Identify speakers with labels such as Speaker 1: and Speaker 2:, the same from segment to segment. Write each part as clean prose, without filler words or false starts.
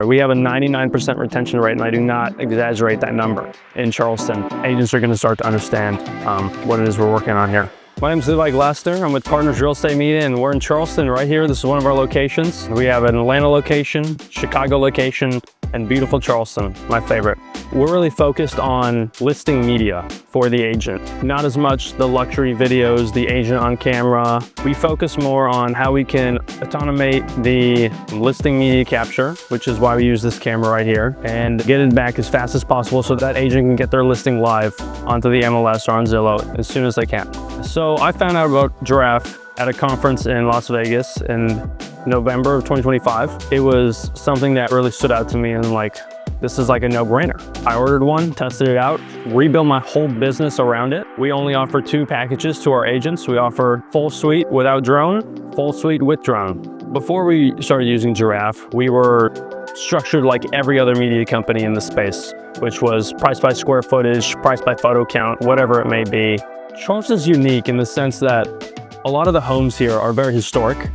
Speaker 1: We have a 99% retention rate, and I do not exaggerate that number in Charleston. Agents are going to start to understand what it is we're working on here. My name is Levi Glasner. I'm with Partners Real Estate Media, and we're in Charleston right here. This is one of our locations. We have an Atlanta location, Chicago location, and beautiful Charleston, my favorite. We're really focused on listing media for the agent, not as much the luxury videos, the agent on camera. We focus more on how we can automate the listing media capture, which is why we use this camera right here, and get it back as fast as possible so that agent can get their listing live onto the MLS or on Zillow as soon as they can. So I found out about Giraffe at a conference in Las Vegas in November of 2025. It was something that really stood out to me, and this is like a no-brainer. I ordered one, tested it out, rebuilt my whole business around it. We only offer 2 packages to our agents. We offer full suite without drone, full suite with drone. Before we started using Giraffe, we were structured like every other media company in the space, which was price by square footage, price by photo count, whatever it may be. Charleston's unique in the sense that a lot of the homes here are very historic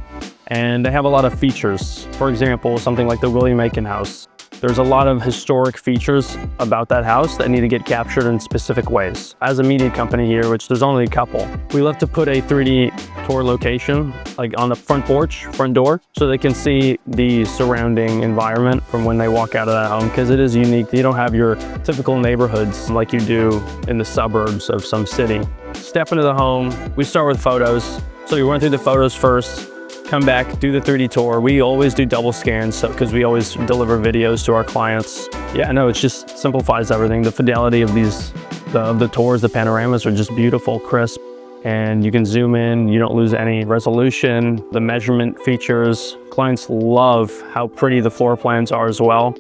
Speaker 1: and they have a lot of features. For example, something like the William Aiken house. There's a lot of historic features about that house that need to get captured in specific ways. As a media company here, which there's only a couple, we love to put a 3D tour location like on the front porch, front door, so they can see the surrounding environment from when they walk out of that home, because it is unique. You don't have your typical neighborhoods like you do in the suburbs of some city. Step into the home, we start with photos. So you run through the photos first, come back, do the 3D tour. We always do double scans because we always deliver videos to our clients. Yeah, no, it just simplifies everything. The fidelity of the tours, the panoramas are just beautiful, crisp, and you can zoom in, you don't lose any resolution. The measurement features, clients love how pretty the floor plans are as well.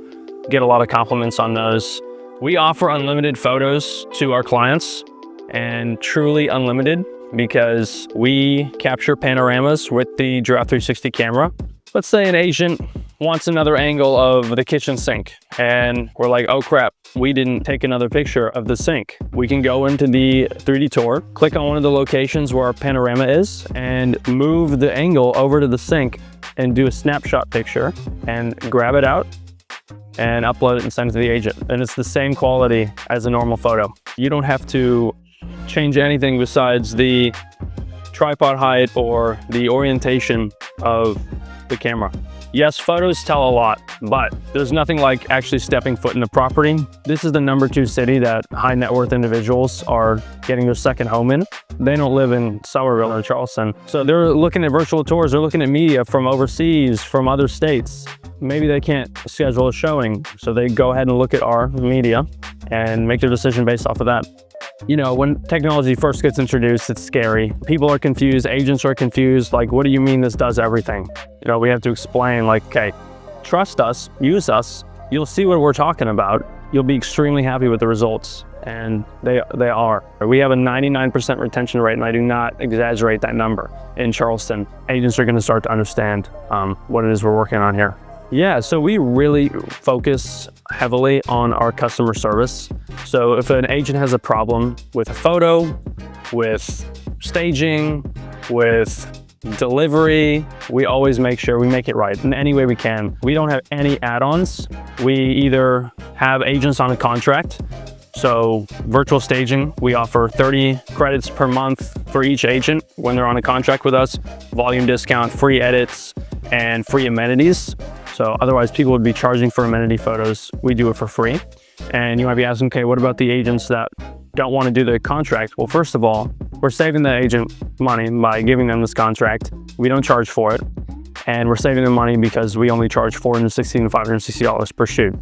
Speaker 1: Get a lot of compliments on those. We offer unlimited photos to our clients, and truly unlimited, because we capture panoramas with the Giraffe360 camera. Let's say an agent wants another angle of the kitchen sink, and we're like, oh crap, we didn't take another picture of the sink. We can go into the 3D tour, click on one of the locations where our panorama is, and move the angle over to the sink and do a snapshot picture and grab it out and upload it and send it to the agent. And it's the same quality as a normal photo. You don't have to change anything besides the tripod height or the orientation of the camera. Yes, photos tell a lot, but there's nothing like actually stepping foot in the property. This is the #2 city that high net worth individuals are getting their second home in. They don't live in Somerville or Charleston. So they're looking at virtual tours, they're looking at media from overseas, from other states. Maybe they can't schedule a showing, so they go ahead and look at our media and make their decision based off of that. You know, when technology first gets introduced, it's scary. People are confused, agents are confused, like, what do you mean this does everything? You know, we have to explain, like, okay, trust us, use us, you'll see what we're talking about, you'll be extremely happy with the results, and they are. We have a 99% retention rate, and I do not exaggerate that number in Charleston. Agents are gonna start to understand what it is we're working on here. Yeah, so we really focus heavily on our customer service. So if an agent has a problem with a photo, with staging, with delivery, we always make sure we make it right in any way we can. We don't have any add-ons. We either have agents on a contract. So virtual staging, we offer 30 credits per month for each agent when they're on a contract with us, volume discount, free edits, and free amenities. So otherwise people would be charging for amenity photos. We do it for free. And you might be asking, okay, what about the agents that don't want to do the contract? Well, first of all, we're saving the agent money by giving them this contract. We don't charge for it. And we're saving them money because we only charge $460 and $560 per shoot.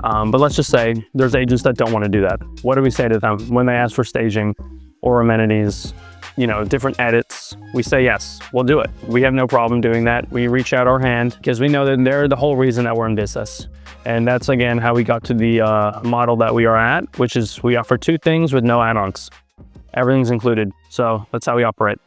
Speaker 1: But let's just say there's agents that don't want to do that. What do we say to them when they ask for staging or amenities, you know, different edits? We say, yes, we'll do it. We have no problem doing that. We reach out our hand because we know that they're the whole reason that we're in business. And that's, again, how we got to the model that we are at, which is we offer 2 things with no add-ons. Everything's included. So that's how we operate.